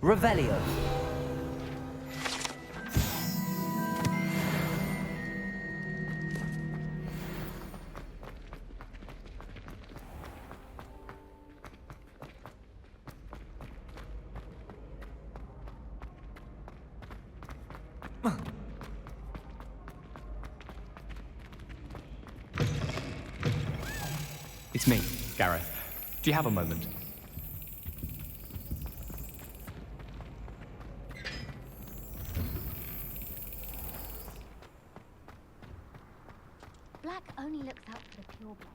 Revelio. It's me, Gareth. Do you have a moment? Black only looks out for the pure blood.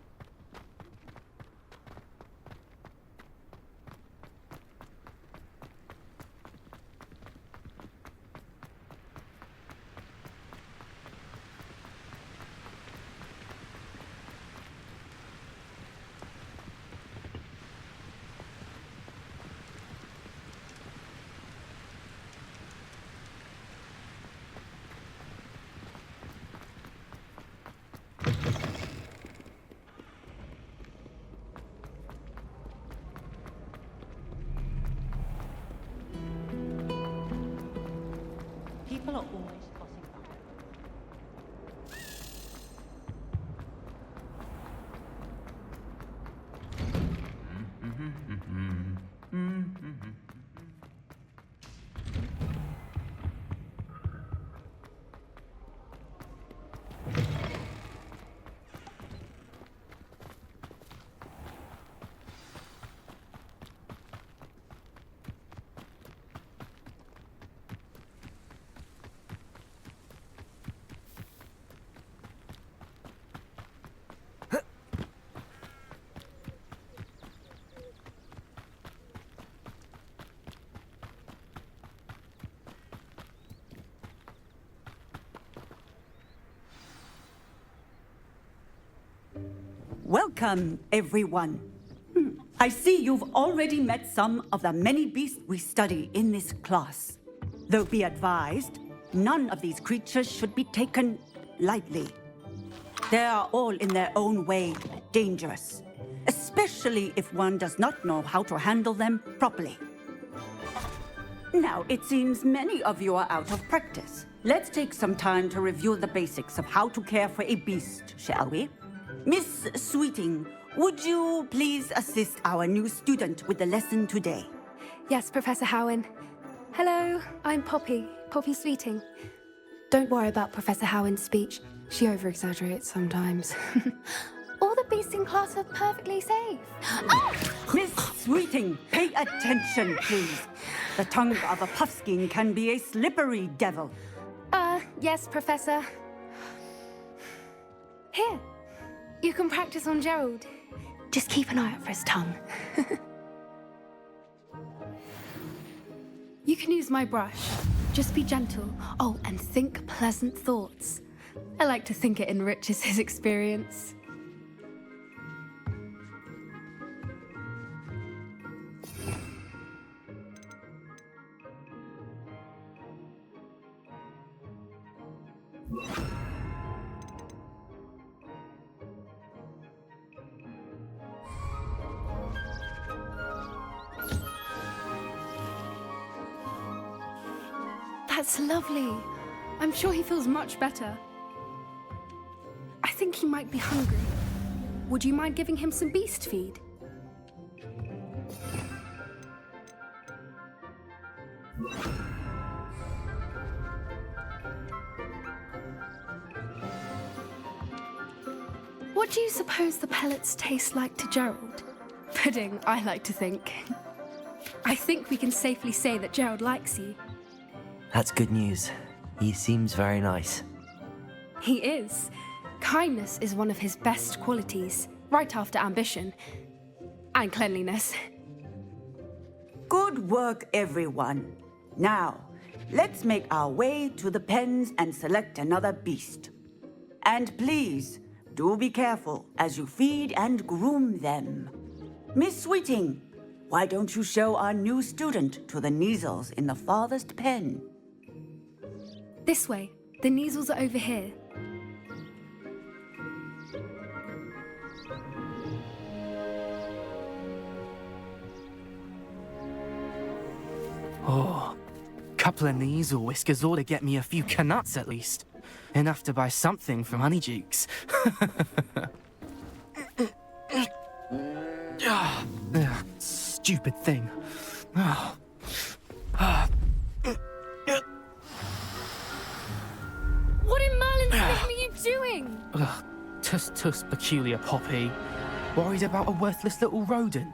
People are always passing by. Welcome, everyone. I see you've already met some of the many beasts we study in this class. Though be advised, none of these creatures should be taken lightly. They are all in their own way dangerous, especially if one does not know how to handle them properly. Now, it seems many of you are out of practice. Let's take some time to review the basics of how to care for a beast, shall we? Miss Sweeting, would you please assist our new student with the lesson today? Yes, Professor Howen. Hello, I'm Poppy Sweeting. Don't worry about Professor Howen's speech. She over-exaggerates sometimes. All the beasts in class are perfectly safe. Oh! Miss Sweeting, pay attention, please. The tongue of a puffskein can be a slippery devil. Yes, Professor. Here, you can practice on Gerald. Just keep an eye out for his tongue. You can use my brush. Just be gentle. Oh, and think pleasant thoughts. I like to think it enriches his experience. That's lovely. I'm sure he feels much better. I think he might be hungry. Would you mind giving him some beast feed? What do you suppose the pellets taste like to Gerald? Pudding, I like to think. I think we can safely say that Gerald likes you. That's good news. He seems very nice. He is. Kindness is one of his best qualities, right after ambition. And cleanliness. Good work, everyone. Now, let's make our way to the pens and select another beast. And please, do be careful as you feed and groom them. Miss Sweeting, why don't you show our new student to the Neasels in the farthest pen? This way. The Neasels are over here. Oh, couple of Neasel whiskers ought to get me a few canuts at least. Enough to buy something from Honeydukes. Stupid thing. What in Merlin's name are you doing? Tuss peculiar Poppy. Worried about a worthless little rodent.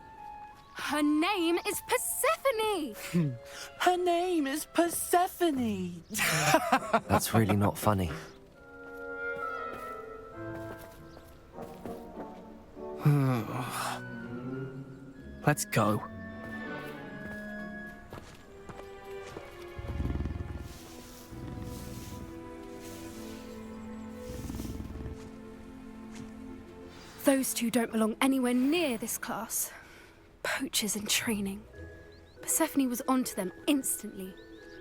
Her name is Persephone! Her name is Persephone! That's really not funny. Let's go. Those two don't belong anywhere near this class. Poachers in training. Persephone was onto them instantly.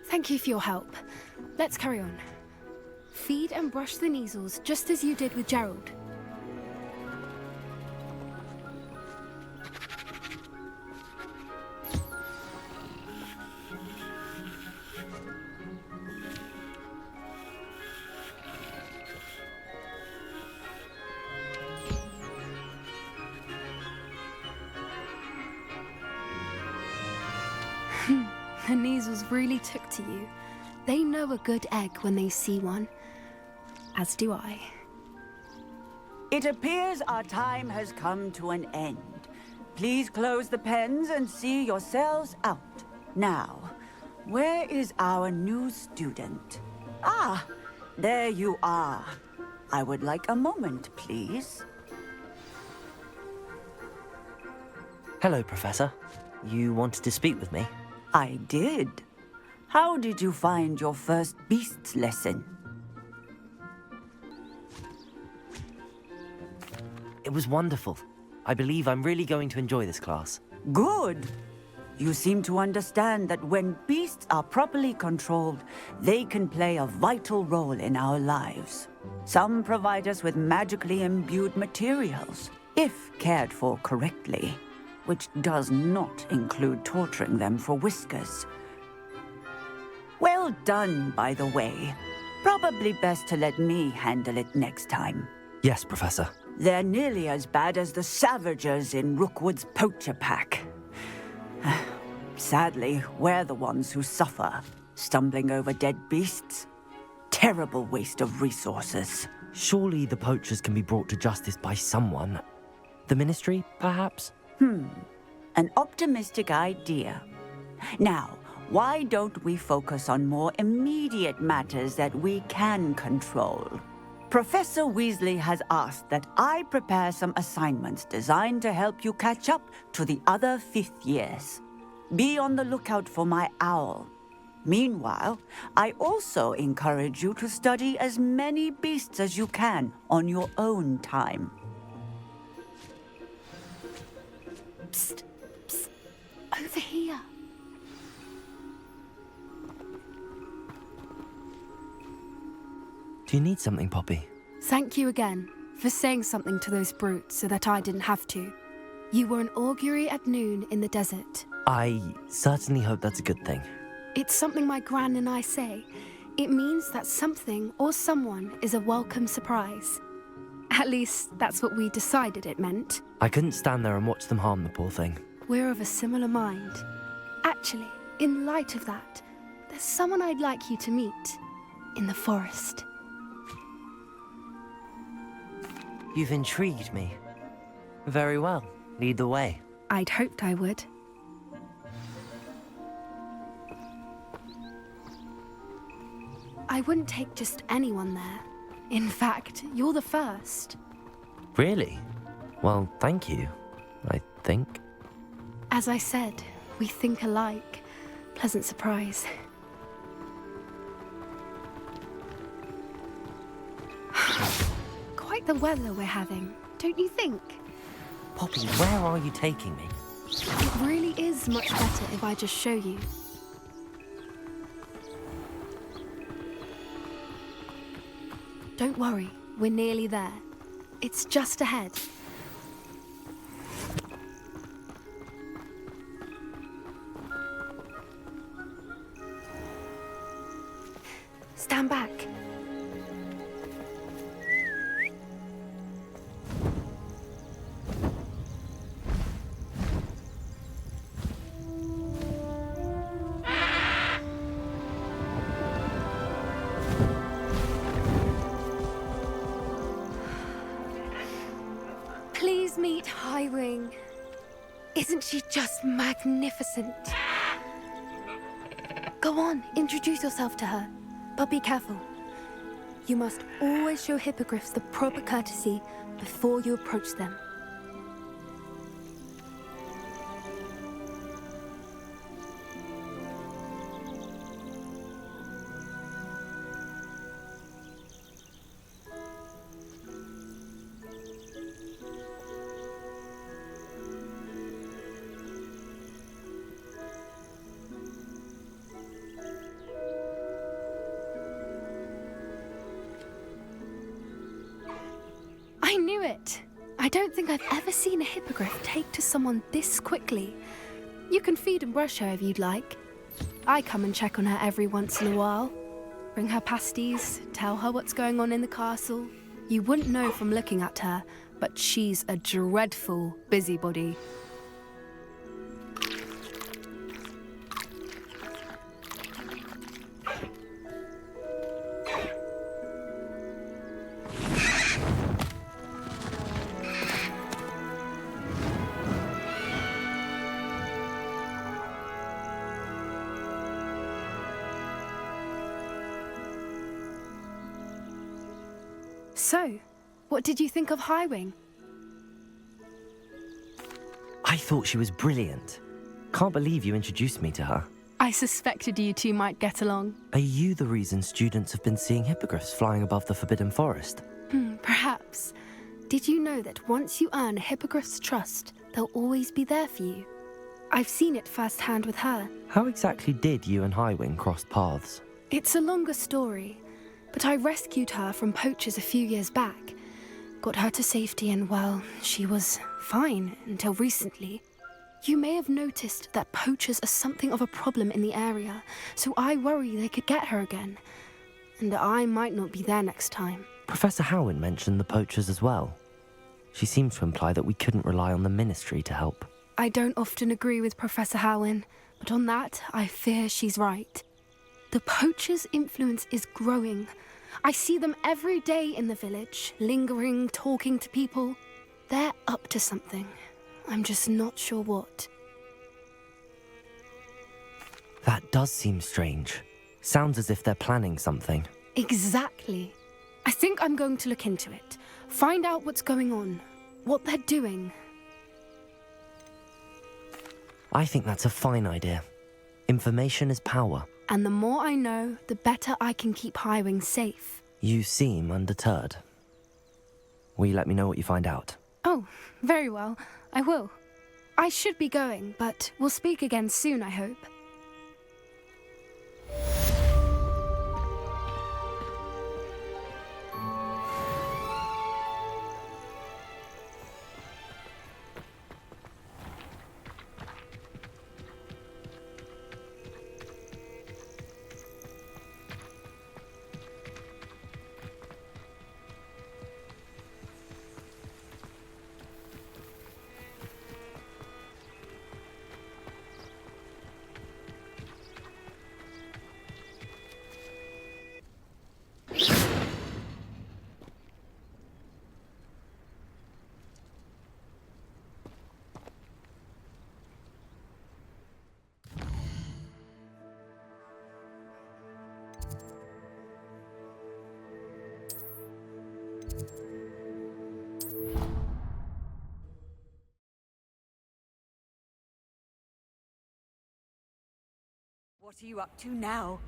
Thank you for your help. Let's carry on. Feed and brush the Neasels just as you did with Gerald. The Neasels really took to you. They know a good egg when they see one. As do I. It appears our time has come to an end. Please close the pens and see yourselves out. Now, where is our new student? Ah, there you are. I would like a moment, please. Hello, Professor. You wanted to speak with me? I did. How did you find your first beasts lesson? It was wonderful. I believe I'm really going to enjoy this class. Good. You seem to understand that when beasts are properly controlled, they can play a vital role in our lives. Some provide us with magically imbued materials, if cared for correctly, which does not include torturing them for whiskers. Well done, by the way. Probably best to let me handle it next time. Yes, Professor. They're nearly as bad as the Savagers in Rookwood's poacher pack. Sadly, we're the ones who suffer, stumbling over dead beasts. Terrible waste of resources. Surely the poachers can be brought to justice by someone. The Ministry, perhaps? An optimistic idea. Now, why don't we focus on more immediate matters that we can control? Professor Weasley has asked that I prepare some assignments designed to help you catch up to the other fifth years. Be on the lookout for my owl. Meanwhile, I also encourage you to study as many beasts as you can on your own time. Psst, psst, over here. Do you need something, Poppy? Thank you again for saying something to those brutes so that I didn't have to. You were an augury at noon in the desert. I certainly hope that's a good thing. It's something my gran and I say. It means that something or someone is a welcome surprise. At least, that's what we decided it meant. I couldn't stand there and watch them harm the poor thing. We're of a similar mind. Actually, in light of that, there's someone I'd like you to meet. In the forest. You've intrigued me. Very well. Lead the way. I'd hoped I would. I wouldn't take just anyone there. In fact, you're the first. Really? Well, thank you, I think. As I said, we think alike. Pleasant surprise. Quite the weather we're having, don't you think? Poppy, where are you taking me? It really is much better if I just show you. Don't worry, we're nearly there. It's just ahead. Stand back. Please meet Highwing. Isn't she just magnificent? Go on, introduce yourself to her. But be careful. You must always show hippogriffs the proper courtesy before you approach them. I knew it! I don't think I've ever seen a hippogriff take to someone this quickly. You can feed and brush her if you'd like. I come and check on her every once in a while. Bring her pasties, tell her what's going on in the castle. You wouldn't know from looking at her, but she's a dreadful busybody. So, what did you think of Highwing? I thought she was brilliant. Can't believe you introduced me to her. I suspected you two might get along. Are you the reason students have been seeing hippogriffs flying above the Forbidden Forest? Perhaps. Did you know that once you earn a hippogriff's trust, they'll always be there for you? I've seen it firsthand with her. How exactly did you and Highwing cross paths? It's a longer story, but I rescued her from poachers a few years back. Got her to safety and, well, she was fine until recently. You may have noticed that poachers are something of a problem in the area, so I worry they could get her again. And I might not be there next time. Professor Howin mentioned the poachers as well. She seemed to imply that we couldn't rely on the Ministry to help. I don't often agree with Professor Howin, but on that, I fear she's right. The poachers' influence is growing. I see them every day in the village, lingering, talking to people. They're up to something. I'm just not sure what. That does seem strange. Sounds as if they're planning something. Exactly. I think I'm going to look into it. Find out what's going on, what they're doing. I think that's a fine idea. Information is power. And the more I know, the better I can keep Highwing safe. You seem undeterred. Will you let me know what you find out? Oh, very well. I will. I should be going, but we'll speak again soon, I hope. What are you up to now?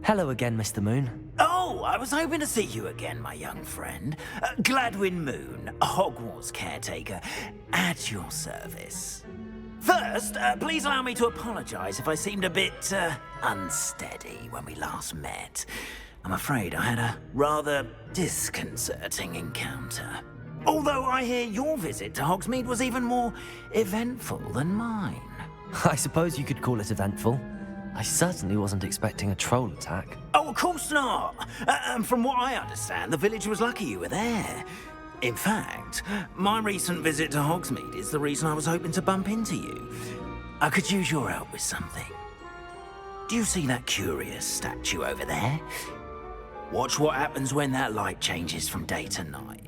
Hello again, Mr. Moon. Oh, I was hoping to see you again, my young friend. Gladwin Moon, Hogwarts caretaker, at your service. First, please allow me to apologize if I seemed a bit unsteady when we last met. I'm afraid I had a rather disconcerting encounter. Although I hear your visit to Hogsmeade was even more eventful than mine. I suppose you could call it eventful. I certainly wasn't expecting a troll attack. Oh, of course not. And from what I understand, the village was lucky you were there. In fact, my recent visit to Hogsmeade is the reason I was hoping to bump into you. I could use your help with something. Do you see that curious statue over there? Watch what happens when that light changes from day to night.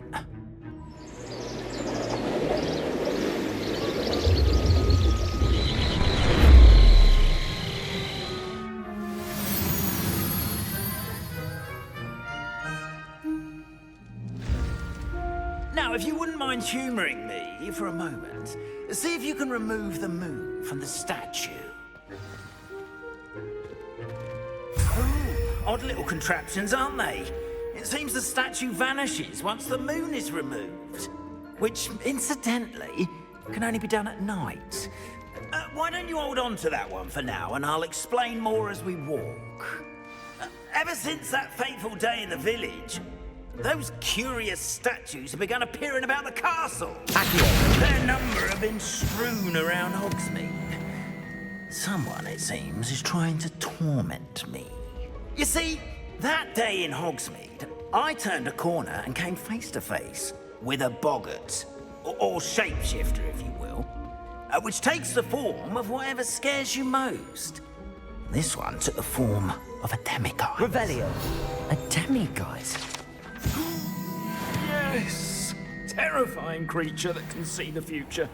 Now, if you wouldn't mind humouring me for a moment, see if you can remove the moon from the statue. Oh, odd little contraptions, aren't they? It seems the statue vanishes once the moon is removed, which, incidentally, can only be done at night. Why don't you hold on to that one for now, and I'll explain more as we walk. Ever since that fateful day in the village, those curious statues have begun appearing about the castle. Their number have been strewn around Hogsmeade. Someone, it seems, is trying to torment me. You see, that day in Hogsmeade, I turned a corner and came face to face with a boggart, or shapeshifter, if you will, which takes the form of whatever scares you most. This one took the form of a demiguise. Revelio. A demiguise? Yes! Terrifying creature that can see the future.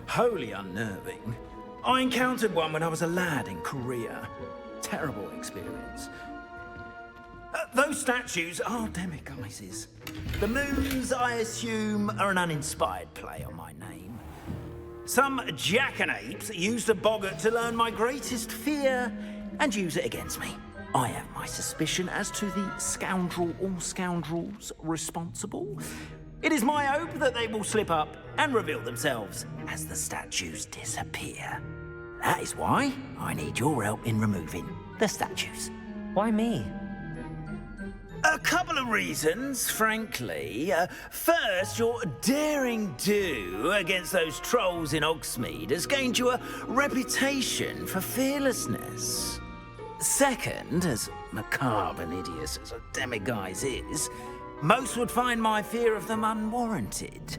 Wholly unnerving. I encountered one when I was a lad in Korea. Terrible experience. Those statues are demiguises. The moons, I assume, are an uninspired play on my name. Some jackanapes used a boggart to learn my greatest fear and use it against me. I have my suspicion as to the scoundrel or scoundrels responsible. It is my hope that they will slip up and reveal themselves as the statues disappear. That is why I need your help in removing the statues. Why me? A couple of reasons, frankly. First, your daring do against those trolls in Hogsmeade has gained you a reputation for fearlessness. Second, as macabre and hideous as a demiguise is, most would find my fear of them unwarranted.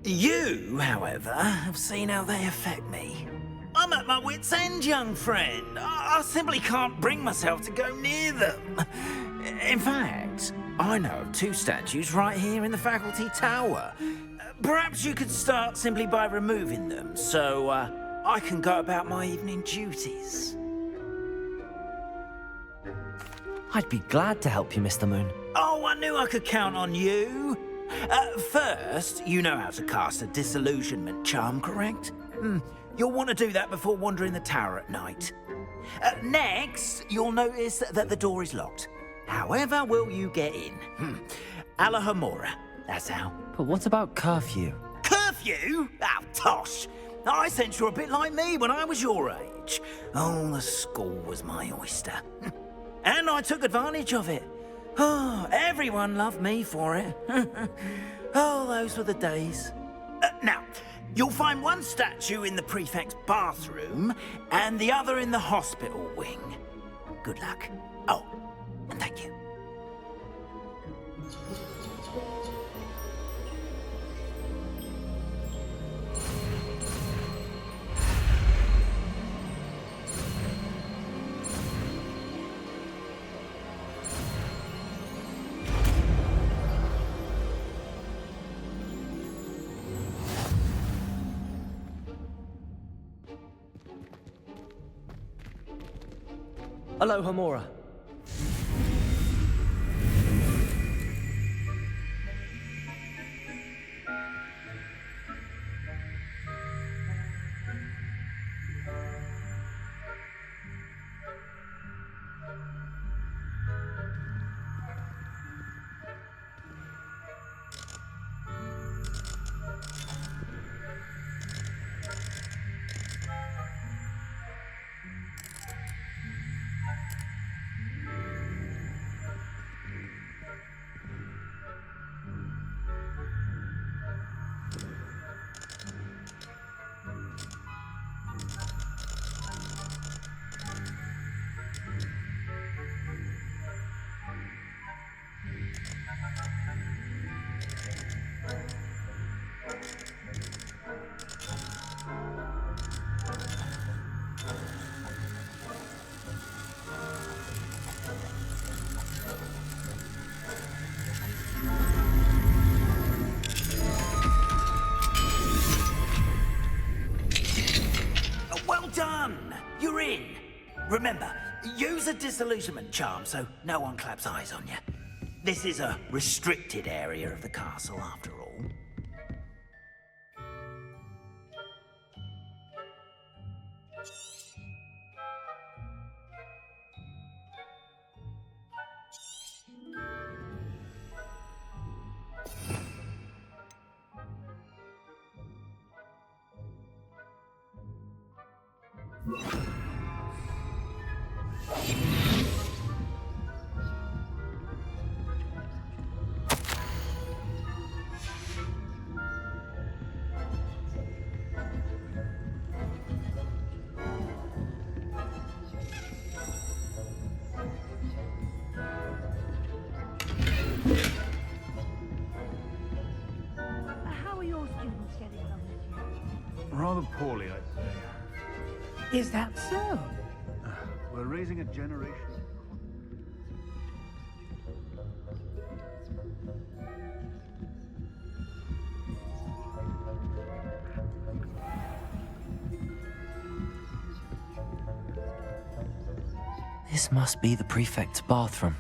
You, however, have seen how they affect me. I'm at my wit's end, young friend. I simply can't bring myself to go near them. In fact, I know of two statues right here in the faculty tower. Perhaps you could start simply by removing them, so I can go about my evening duties. I'd be glad to help you, Mr. Moon. Oh, I knew I could count on you. First, you know how to cast a disillusionment charm, correct? You'll want to do that before wandering the tower at night. Next, you'll notice that the door is locked. However will you get in? Alahomora, that's how. But what about curfew? Curfew? Oh, tosh. I sense you're a bit like me when I was your age. Oh, the school was my oyster. And I took advantage of it. Oh, everyone loved me for it. Oh, those were the days. Now, you'll find one statue in the prefect's bathroom and the other in the hospital wing. Good luck. Oh, and thank you. Aloha, Mora. Remember, use a disillusionment charm so no one claps eyes on you. This is a restricted area of the castle, after all. How are your students getting along this year? Rather poorly, I'd say. Is that so? We're raising a generation. This must be the prefect's bathroom.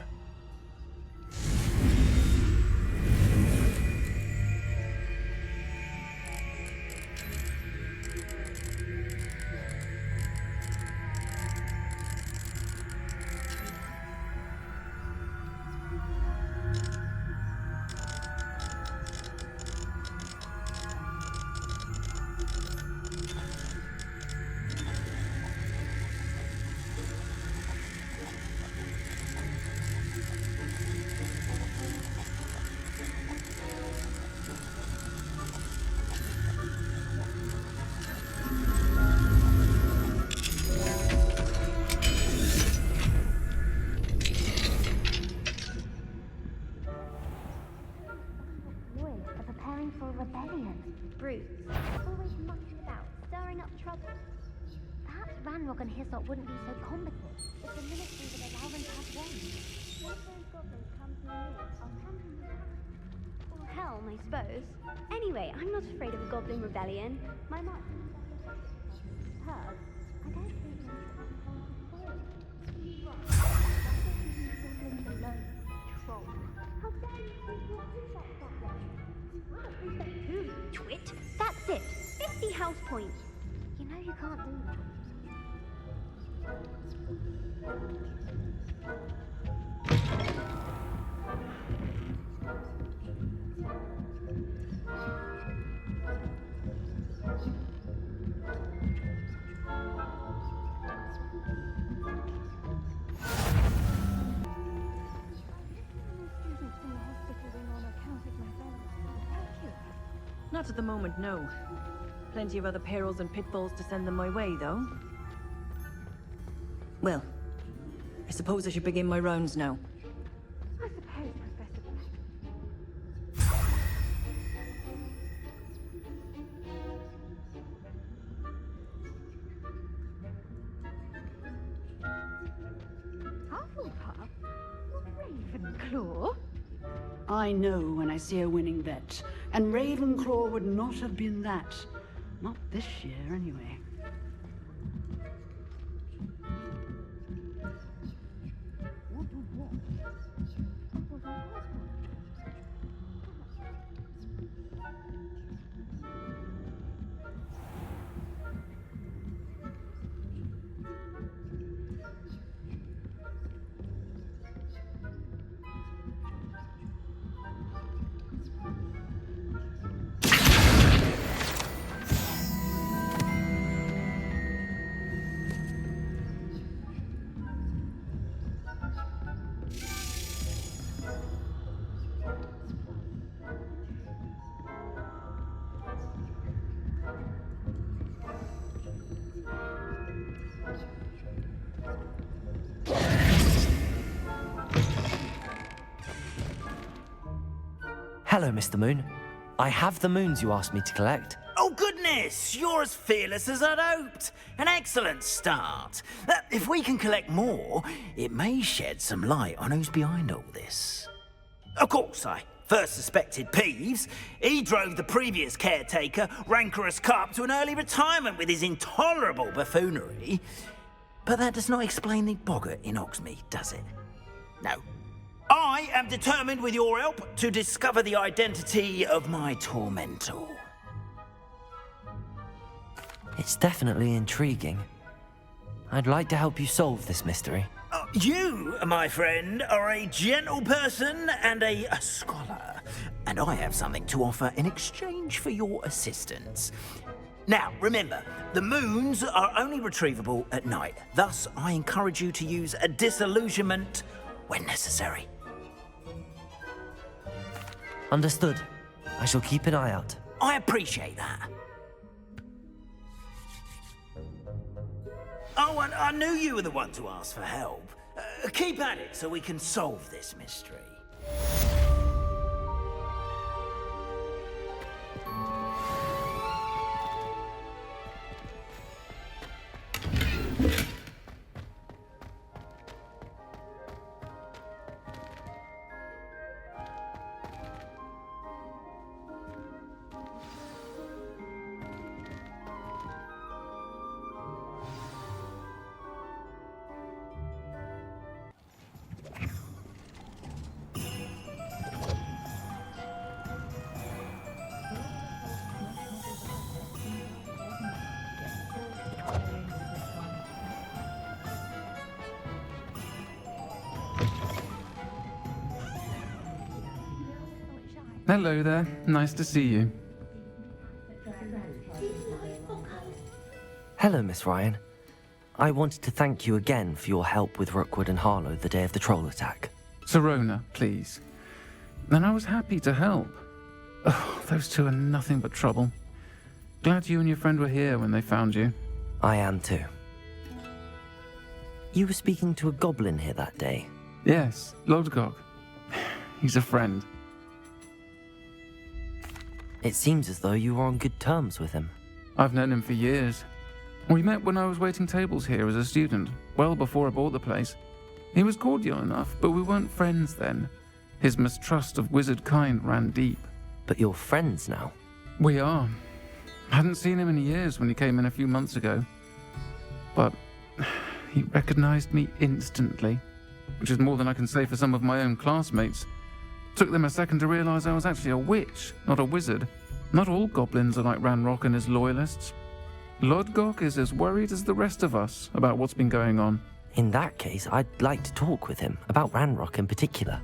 Lawyers are preparing for a rebellion. Brutes, always mucking about, stirring up trouble. Perhaps Ranrock and Hyssop wouldn't be so combative if the ministry would allow them to have one. One of those goblins comes near me, I'll campaign the or helm, I suppose. Anyway, I'm not afraid of a goblin rebellion. My mark hers. I don't think troll. How dare you think your Hyssop that way? I don't respect you, twit. That's it. 50 house points. You know you can't do that. Not at the moment, no. Plenty of other perils and pitfalls to send them my way, though. Well, I suppose I should begin my rounds now. I suppose, Professor Black. Hufflepuff? Ravenclaw? I know when I see a winning bet, and Ravenclaw would not have been that. Not this year, anyway. Hello, Mr. Moon. I have the moons you asked me to collect. Oh, goodness! You're as fearless as I'd hoped. An excellent start. If we can collect more, it may shed some light on who's behind all this. Of course, I first suspected Peeves. He drove the previous caretaker, Rancorous Carp, to an early retirement with his intolerable buffoonery. But that does not explain the boggart in Hogsmeade, does it? No. I am determined, with your help, to discover the identity of my tormentor. It's definitely intriguing. I'd like to help you solve this mystery. You, my friend, are a gentle person and a scholar, and I have something to offer in exchange for your assistance. Now, remember, the moons are only retrievable at night. Thus, I encourage you to use a disillusionment when necessary. Understood. I shall keep an eye out. I appreciate that. Oh, and I knew you were the one to ask for help. Keep at it so we can solve this mystery. Hello there. Nice to see you. Hello, Miss Ryan. I wanted to thank you again for your help with Rookwood and Harlow the day of the troll attack. Sirona, please. And I was happy to help. Oh, those two are nothing but trouble. Glad you and your friend were here when they found you. I am too. You were speaking to a goblin here that day. Yes, Lodgok. He's a friend. It seems as though you were on good terms with him. I've known him for years. We met when I was waiting tables here as a student, well before I bought the place. He was cordial enough, but we weren't friends then. His mistrust of wizard kind ran deep. But you're friends now? We are. Hadn't seen him in years when he came in a few months ago. But he recognized me instantly, which is more than I can say for some of my own classmates. Took them a second to realize I was actually a witch, not a wizard. Not all goblins are like Ranrock and his loyalists. Lodgok is as worried as the rest of us about what's been going on. In that case, I'd like to talk with him, about Ranrock in particular.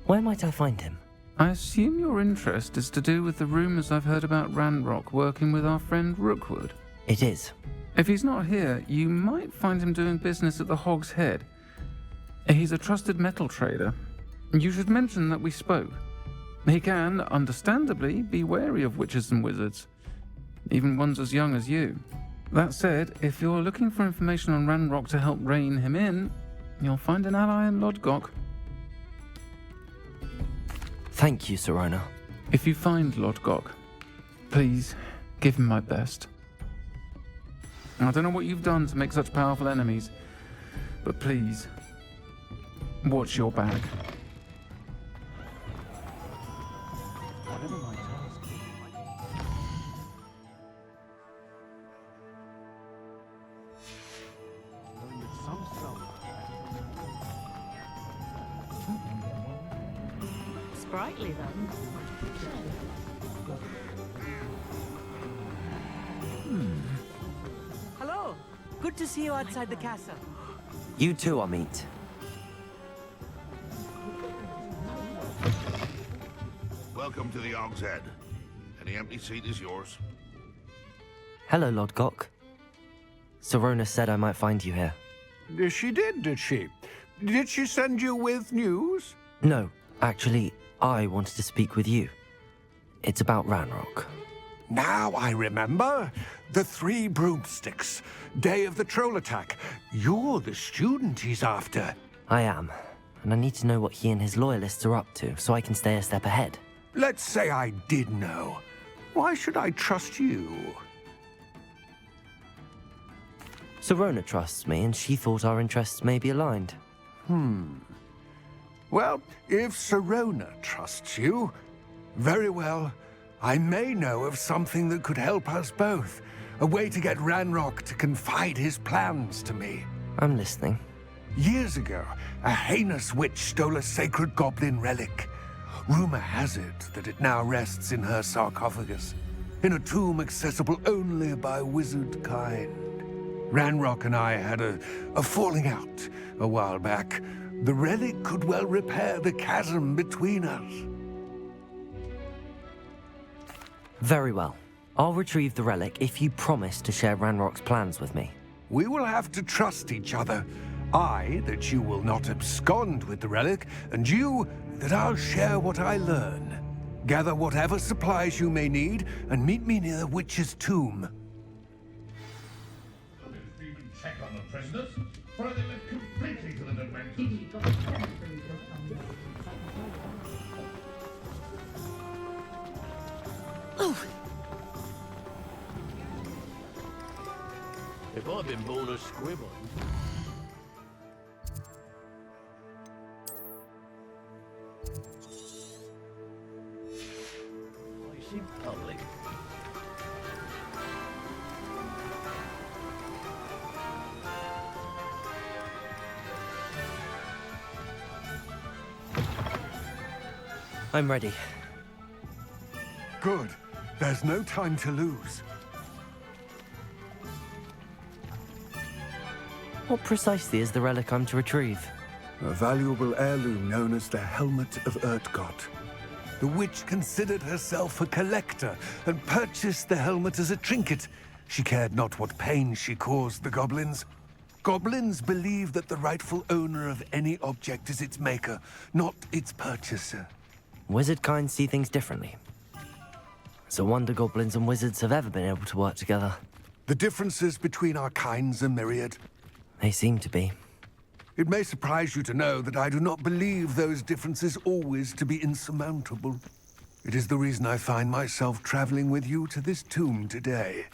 Where might I find him? I assume your interest is to do with the rumors I've heard about Ranrock working with our friend Rookwood. It is. If he's not here, you might find him doing business at the Hog's Head. He's a trusted metal trader. You should mention that we spoke. He can, understandably, be wary of witches and wizards, even ones as young as you. That said, if you're looking for information on Ranrock to help rein him in, you'll find an ally in Lodgok. Thank you, Sirona. If you find Lodgok, please give him my best. I don't know what you've done to make such powerful enemies, but please, watch your back. Sprightly, then. Hello. Good to see you outside the castle. You too, Amit. Welcome to the Hog's Head. Any empty seat is yours. Hello, Lodgok. Sirona said I might find you here. She did she? Did she send you with news? No, actually, I wanted to speak with you. It's about Ranrock. Now I remember. The 3 broomsticks. Day of the troll attack. You're the student he's after. I am, and I need to know what he and his loyalists are up to so I can stay a step ahead. Let's say I did know. Why should I trust you? Sirona trusts me, and she thought our interests may be aligned. Well, if Sirona trusts you, very well. I may know of something that could help us both. A way to get Ranrock to confide his plans to me. I'm listening. Years ago, a heinous witch stole a sacred goblin relic. Rumor has it that it now rests in her sarcophagus, in a tomb accessible only by wizard kind. Ranrock and I had a falling out a while back. The relic could well repair the chasm between us. Very well. I'll retrieve the relic if you promise to share Ranrock's plans with me. We will have to trust each other. I, that you will not abscond with the relic, and you, that I'll share what I learn. Gather whatever supplies you may need, and meet me near the witch's tomb. Check on the prisoners, for they live completely to the dimensions. If I'd been born a squibble. I seem public. I'm ready. Good. There's no time to lose. What precisely is the relic I'm to retrieve? A valuable heirloom known as the Helmet of Urtgott. The witch considered herself a collector and purchased the helmet as a trinket. She cared not what pain she caused the goblins. Goblins believe that the rightful owner of any object is its maker, not its purchaser. Wizard kind see things differently. It's a wonder goblins and wizards have ever been able to work together. The differences between our kinds are myriad. They seem to be. It may surprise you to know that I do not believe those differences always to be insurmountable. It is the reason I find myself traveling with you to this tomb today.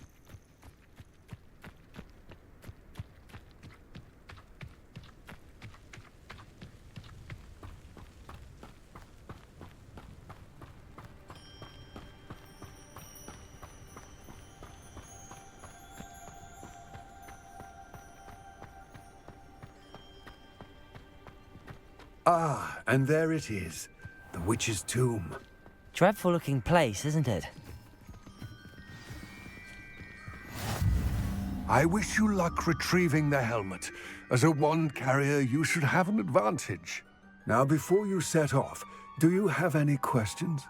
Ah, and there it is. The witch's tomb. Dreadful looking place, isn't it? I wish you luck retrieving the helmet. As a wand carrier, you should have an advantage. Now, before you set off, do you have any questions?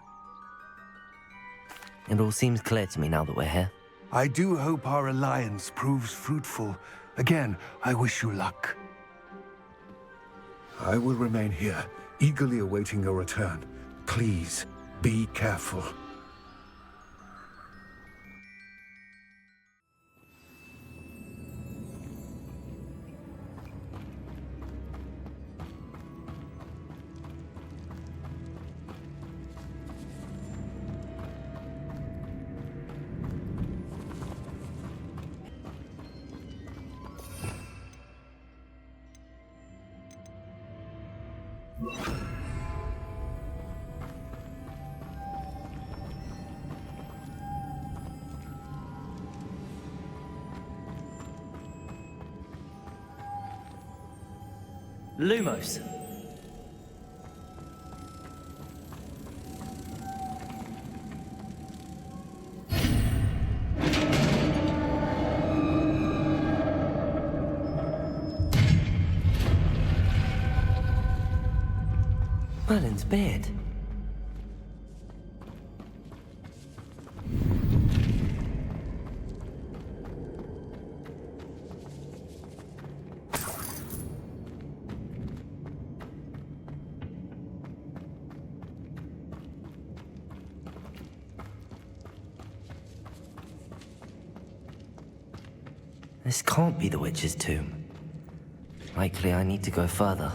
It all seems clear to me now that we're here. I do hope our alliance proves fruitful. Again, I wish you luck. I will remain here, eagerly awaiting your return. Please, be careful. Lumos. Merlin's beard. This can't be the witch's tomb. Likely I need to go further.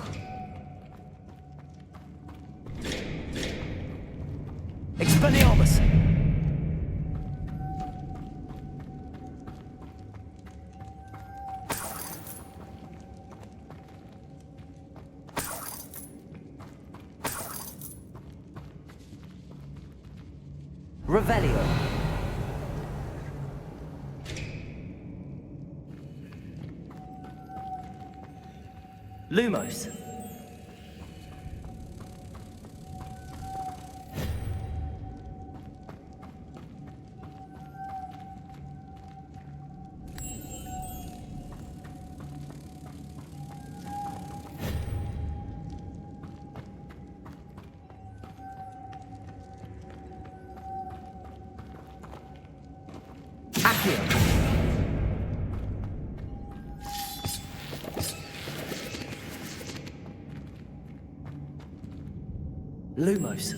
Expelliarmus! Revelio. Lumos. Accio. Lumos.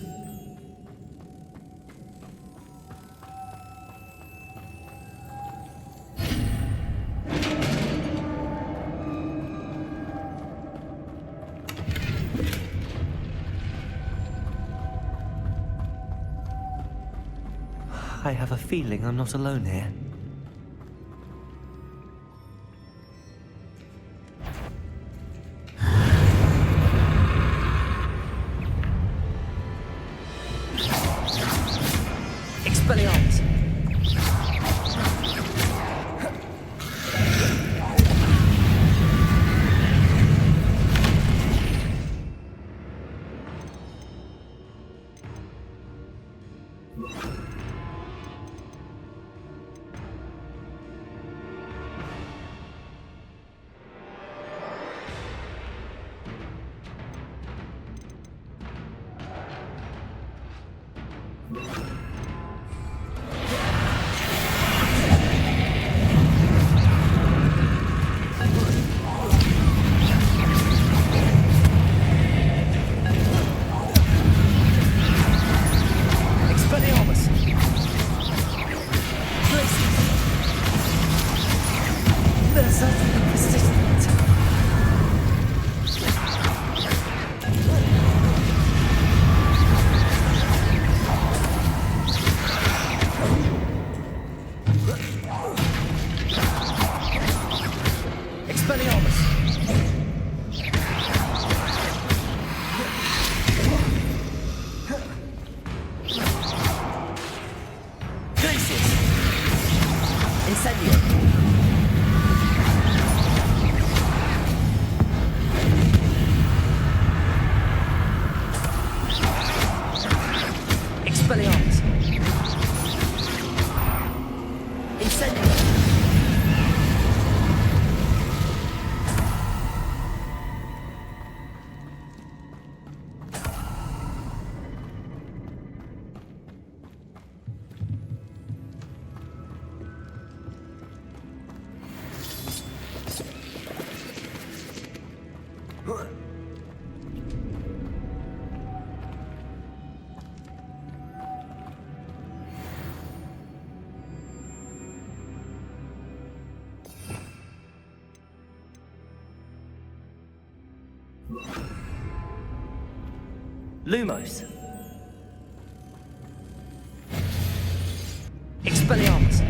I have a feeling I'm not alone here. Expelliarmus! Lumos. Expelliarmus.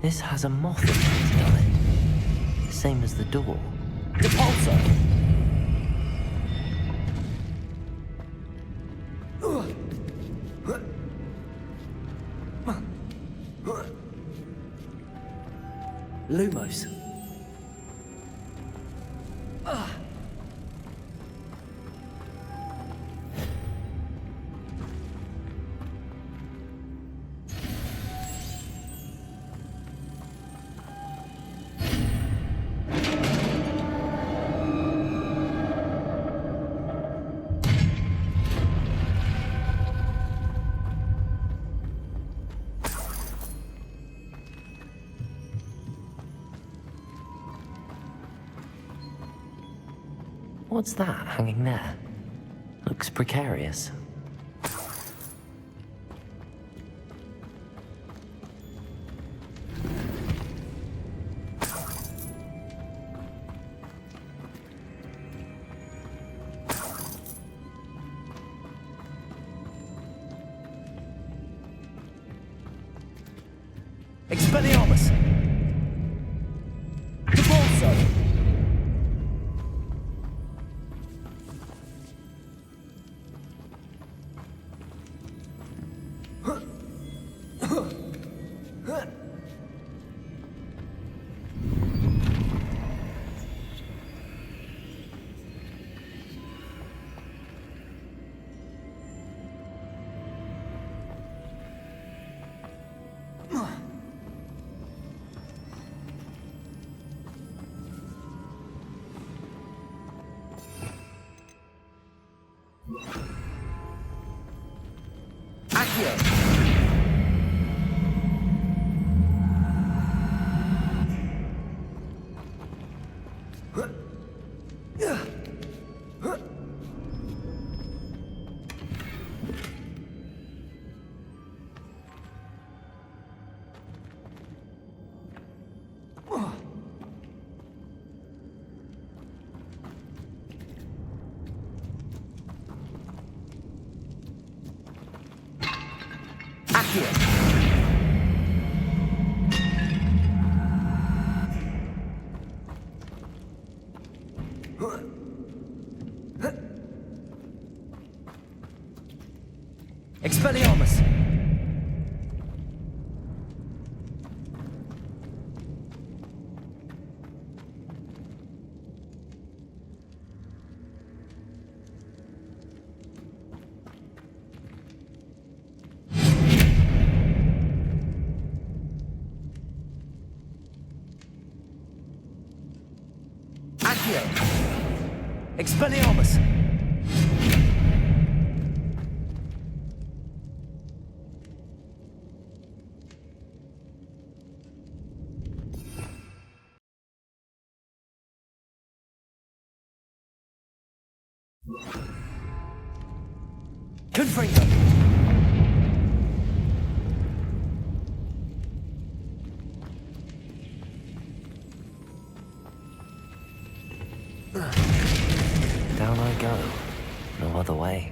This has a moth painted on it. Same as the door. Depulso! Lumos. What's that hanging there? Looks precarious. Expelliarmus! Expelliarmus! Accio! Expelliarmus! Confringo! Down I go. No other way.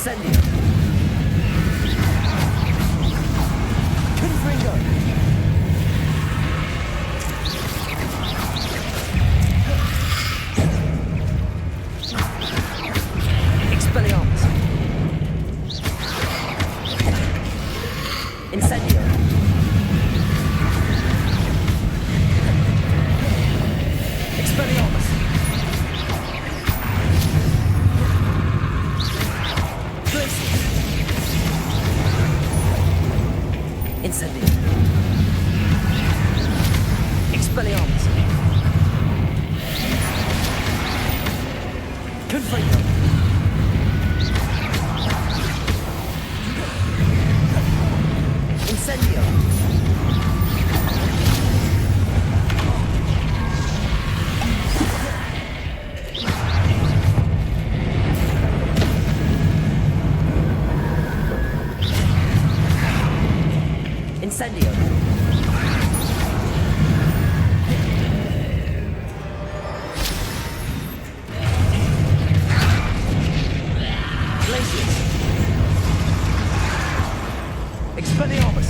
Incendio. Confringo. Expelliarmus. Incendio. Expelliarmus. Glacius. Incendio. Expelliarmus. Confringo. Incendio. Incendio. Glacius. Expelliarmus.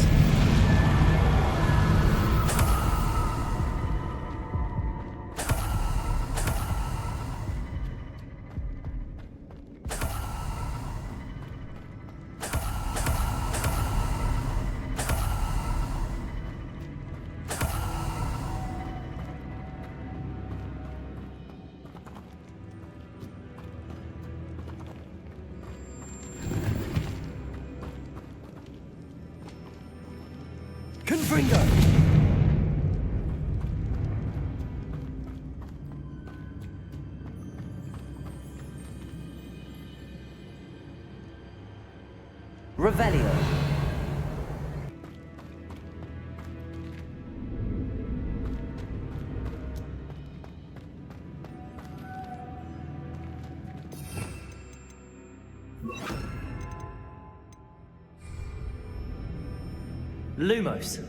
Confringo. Revelio. Lumos.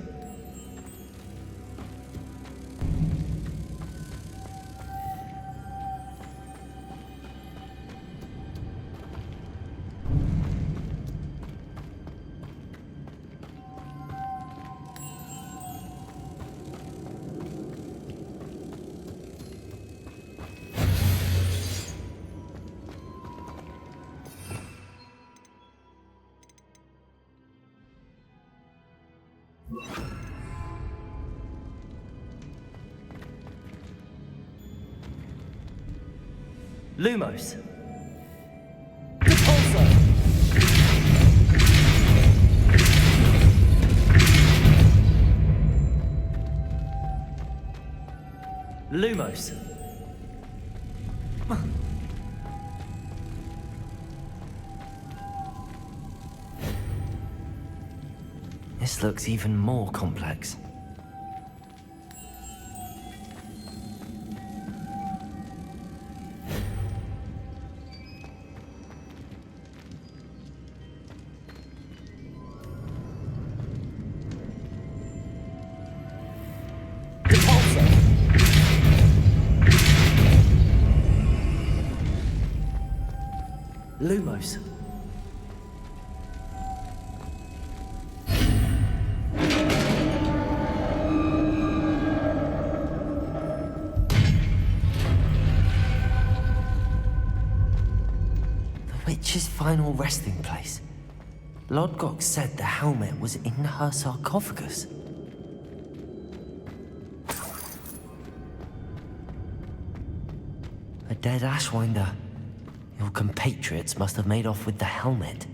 Lumos. Repulsor. Lumos. This looks even more complex. Lumos. The witch's final resting place. Lodgok said the helmet was in her sarcophagus. A dead Ashwinder. Your compatriots must have made off with the helmet.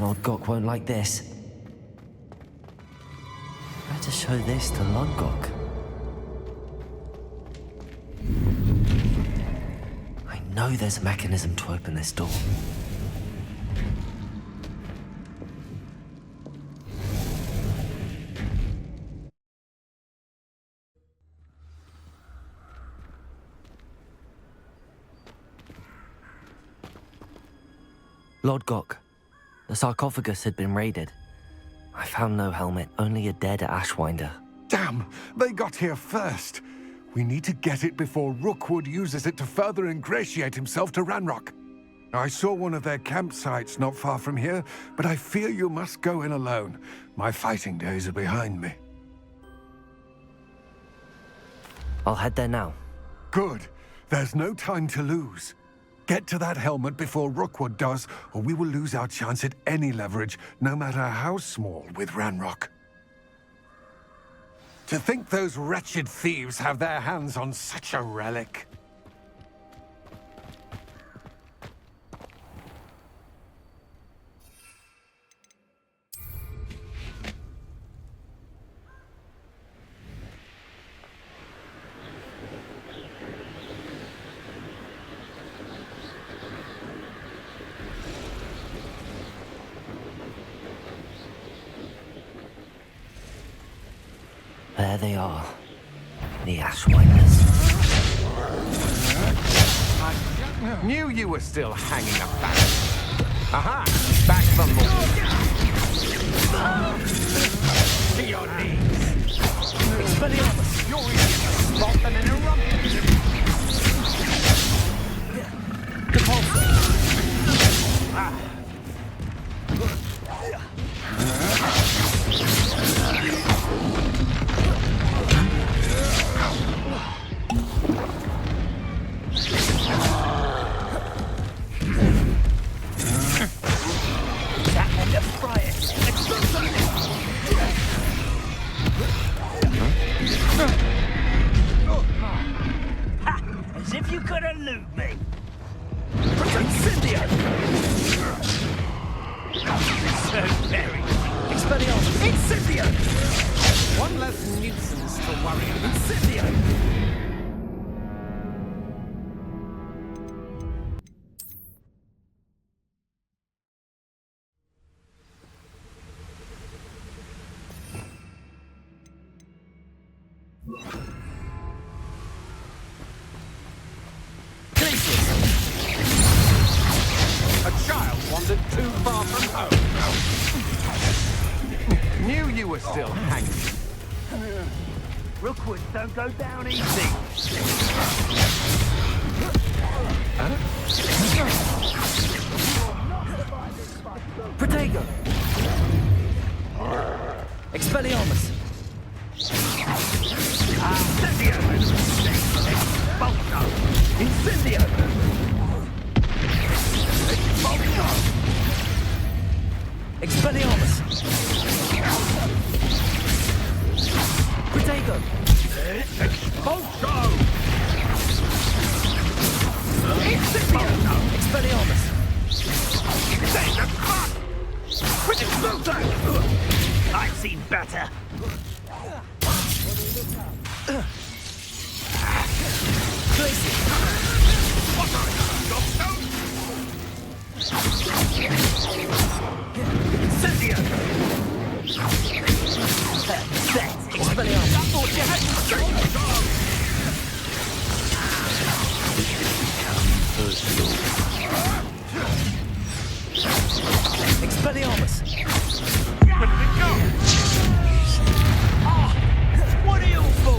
Lodgok won't like this. Better show this to Lodgok. I know there's a mechanism to open this door. Lodgok, the sarcophagus had been raided. I found no helmet, only a dead Ashwinder. Damn! They got here first. We need to get it before Rookwood uses it to further ingratiate himself to Ranrock. I saw one of their campsites not far from here, but I fear you must go in alone. My fighting days are behind me. I'll head there now. Good. There's no time to lose. Get to that helmet before Rookwood does, or we will lose our chance at any leverage, no matter how small, with Ranrock. To think those wretched thieves have their hands on such a relic. There they are. The Ashwipers. I knew you were still hanging about. Aha! Back for more. To your knees. Expelliarmus! You're easier to spot than an eruption. Compulsor. Ah. As if you could elude me. Incendio! So very. Expelliarmus! Incendio! One less nuisance to worry about. Incendio! A child wandered too far from home. Knew you were still hanging. Rookwood, don't go down easy. Protego! Expelliarmus! Incendio! Expulso! Incendio! Expulso! Expelliarmus! Protego! Expulso! Incendio! Expelliarmus! Take the fuck! Expulso! I've seen better. Incendio! Expelliarmus! I thought you had Expelliarmus! Where did it go? Oh, what are you for?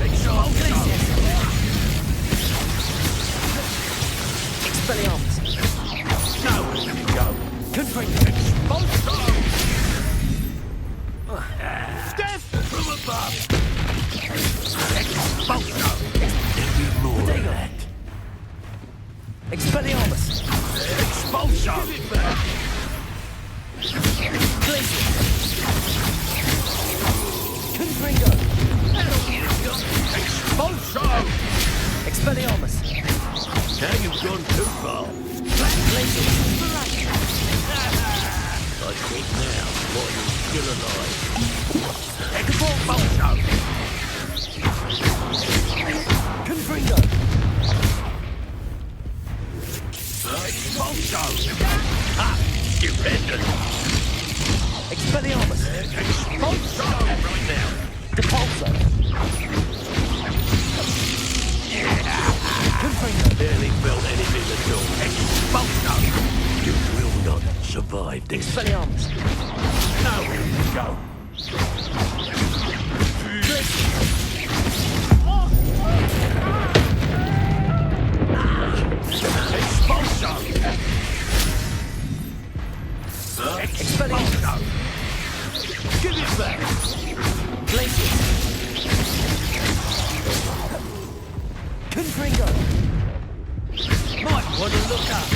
Expelliarmus! No, where did it go? Confringo! Expulso! Death from above! Expulso! Every more of that. Expelliarmus! Expulso! Give it back! Confringo! Expulso! Expelliarmus! Now you've gone too far. I think now, while you're still alive. Expulso! Confringo! Expulso! Ah, stupendous! Expelliarmus! Expulso! Right now. Depulso! Confringo! Barely felt anything at all. Expulso! You will not survive this. Expelliarmus! Nowhere to go. Expulso! Expelliarmus! Give it back! Glacius! Confringo! Might want to look up!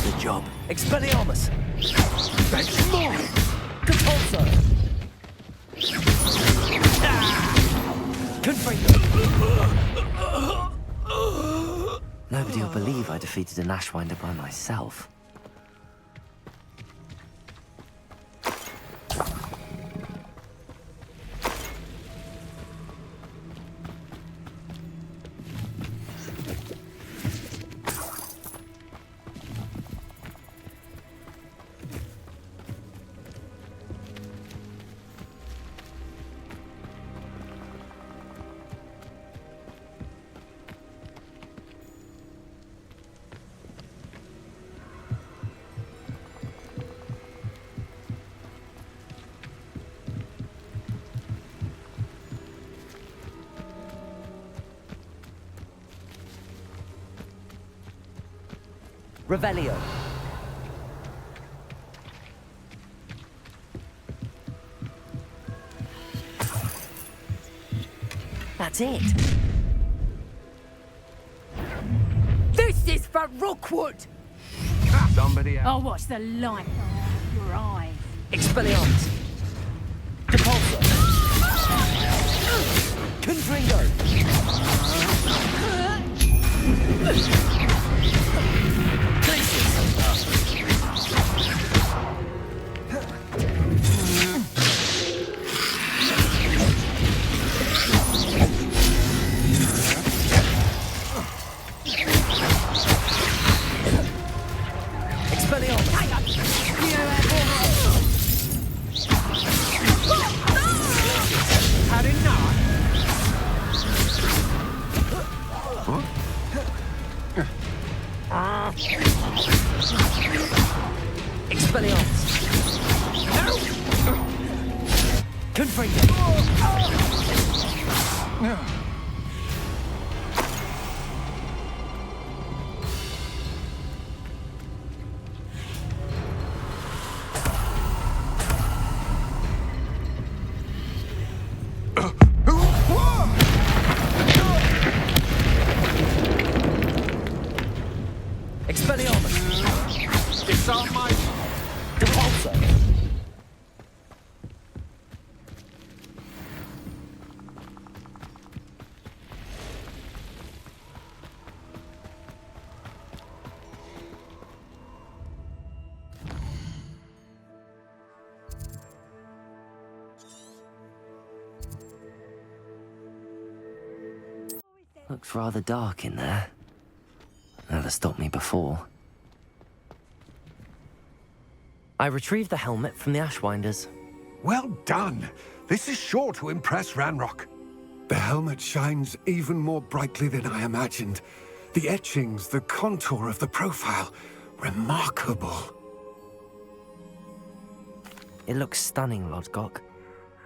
The job. Expelliarmus! That's mine! Compulso! Confringo! Nobody will believe I defeated an Ashwinder by myself. Revelio. That's it. This is for Rookwood! Somebody else. I'll watch the light out your eyes. Expelliarmus! Compulso! Confringo! It's on my... Compulso! Looks rather dark in there. Never stopped me before. I retrieved the helmet from the Ashwinders. Well done. This is sure to impress Ranrock. The helmet shines even more brightly than I imagined. The etchings, the contour of the profile, remarkable. It looks stunning, Lodgok.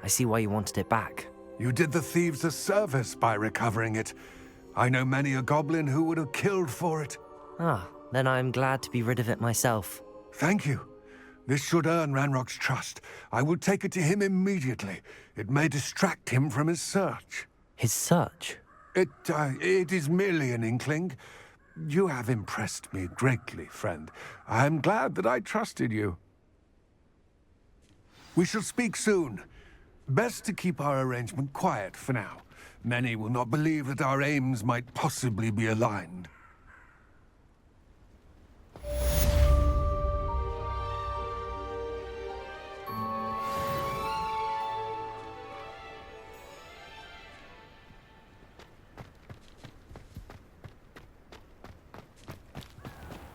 I see why you wanted it back. You did the thieves a service by recovering it. I know many a goblin who would have killed for it. Ah, then I'm glad to be rid of it myself. Thank you. This should earn Ranrock's trust. I will take it to him immediately. It may distract him from his search. His search? It is merely an inkling. You have impressed me greatly, friend. I am glad that I trusted you. We shall speak soon. Best to keep our arrangement quiet for now. Many will not believe that our aims might possibly be aligned.